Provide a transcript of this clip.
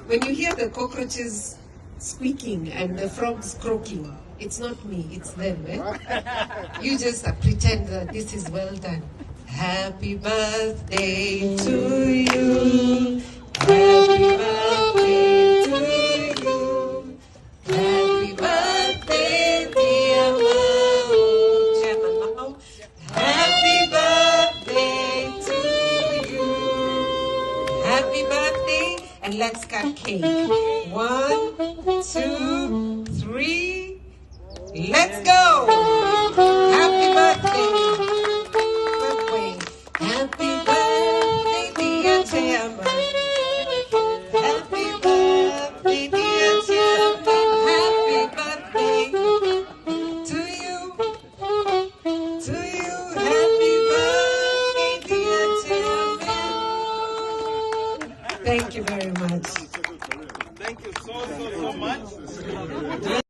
When you hear the cockroaches squeaking and the frogs croaking, it's not me, it's them. You just pretend that this is well done. Happy birthday to you. Happy birthday to you. Happy birthday, dear Mao. Chairman Mao. Happy birthday to you. Happy birthday, and let's cut cake. 1, 2, 3. Let's go. Happy birthday. Happy birthday, dear Chairman. Happy birthday, dear Chairman. Happy birthday to you. To you. Happy birthday, dear Chairman. Thank you very much. Thank you so much.